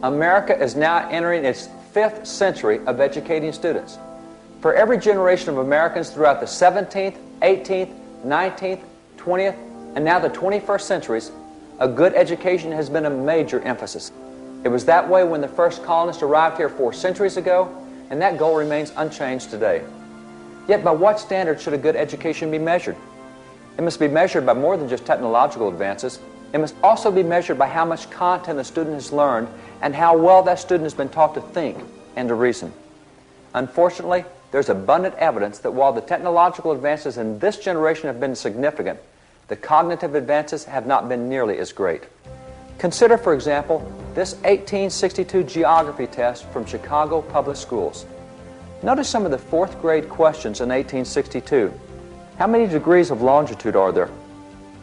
America is now entering its 5th century of educating students. For every generation of Americans throughout the 17th, 18th, 19th, 20th, and now the 21st centuries, a good education has been a major emphasis. It was that way when the first colonists arrived here 4 centuries ago, and that goal remains unchanged today. Yet by what standard should a good education be measured? It must be measured by more than just technological advances. It must also be measured by how much content a student has learned and how well that student has been taught to think and to reason. Unfortunately, there's abundant evidence that while the technological advances in this generation have been significant, the cognitive advances have not been nearly as great. Consider, for example, this 1862 geography test from Chicago Public Schools. Notice some of the 4th grade questions in 1862. How many degrees of longitude are there?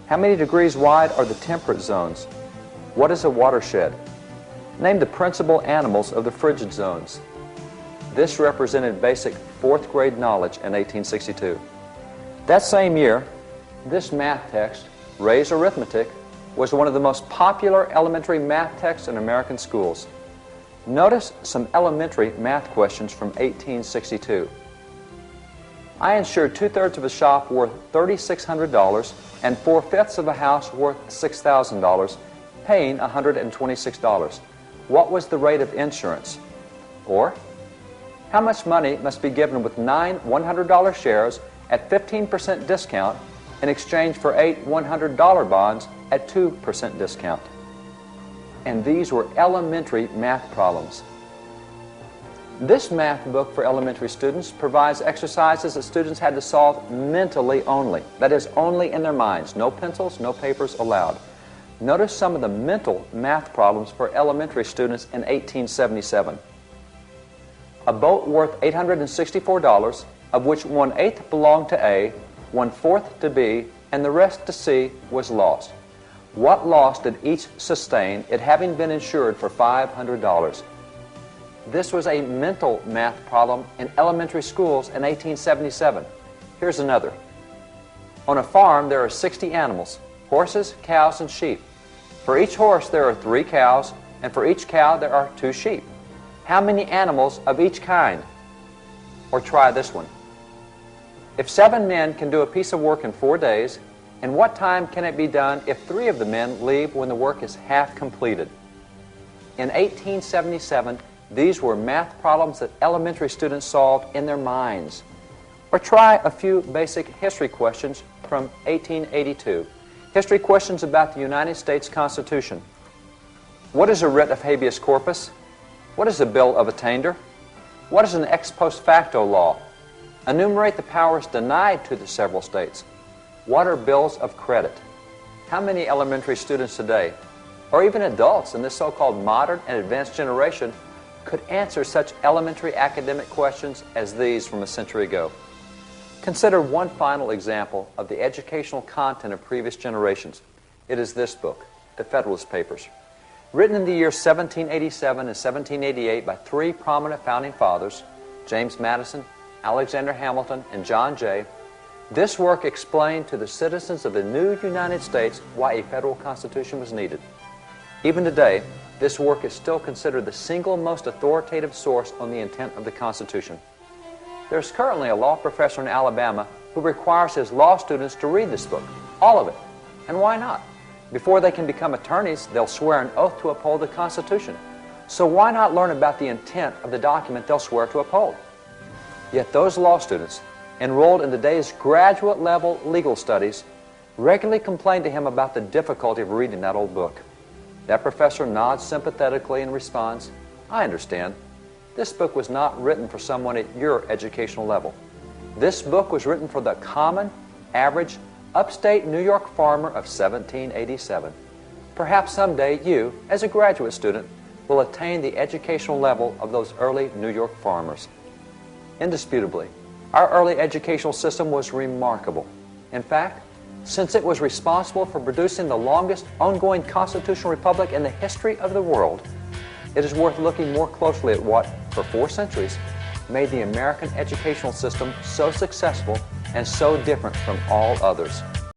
How many degrees wide are the temperate zones? What is a watershed? Name the principal animals of the frigid zones. This represented basic 4th grade knowledge in 1862. That same year, this math text, Ray's Arithmetic, was one of the most popular elementary math texts in American schools. Notice some elementary math questions from 1862. I insured 2/3 of a shop worth $3,600 and 4/5 of a house worth $6,000, paying $126. What was the rate of insurance? Or, how much money must be given with 9 $100 shares at 15% discount in exchange for 8 $100 bonds at 2% discount? And these were elementary math problems. This math book for elementary students provides exercises that students had to solve mentally only. That is, only in their minds. No pencils, no papers allowed. Notice some of the mental math problems for elementary students in 1877. A boat worth $864, of which 1/8 belonged to A, 1/4 to B, and the rest to C, was lost. What loss did each sustain, it having been insured for $500? This was a mental math problem in elementary schools in 1877. Here's another. On a farm, there are 60 animals: horses, cows, and sheep. For each horse, there are 3 cows, and for each cow, there are 2 sheep. How many animals of each kind? Or try this one. If 7 men can do a piece of work in 4 days, in what time can it be done if 3 of the men leave when the work is half completed? In 1877, these were math problems that elementary students solved in their minds. Or try a few basic history questions from 1882. History questions about the United States Constitution. What is a writ of habeas corpus? What is a bill of attainder? What is an ex post facto law? Enumerate the powers denied to the several states. What are bills of credit? How many elementary students today, or even adults in this so-called modern and advanced generation, could answer such elementary academic questions as these from a century ago? Consider one final example of the educational content of previous generations. It is this book, the Federalist Papers. Written in the years 1787 and 1788 by 3 prominent founding fathers, James Madison, Alexander Hamilton, and John Jay, this work explained to the citizens of the new United States why a federal constitution was needed. Even today, this work is still considered the single most authoritative source on the intent of the Constitution. There's currently a law professor in Alabama who requires his law students to read this book, all of it. And why not? Before they can become attorneys, they'll swear an oath to uphold the Constitution. So why not learn about the intent of the document they'll swear to uphold? Yet those law students, enrolled in today's graduate level legal studies, regularly complain to him about the difficulty of reading that old book. That professor nods sympathetically and responds, "I understand. This book was not written for someone at your educational level. This book was written for the common, average, upstate New York farmer of 1787. Perhaps someday you, as a graduate student, will attain the educational level of those early New York farmers." Indisputably, our early educational system was remarkable. In fact, since it was responsible for producing the longest ongoing constitutional republic in the history of the world, it is worth looking more closely at what, for 4 centuries, made the American educational system so successful and so different from all others.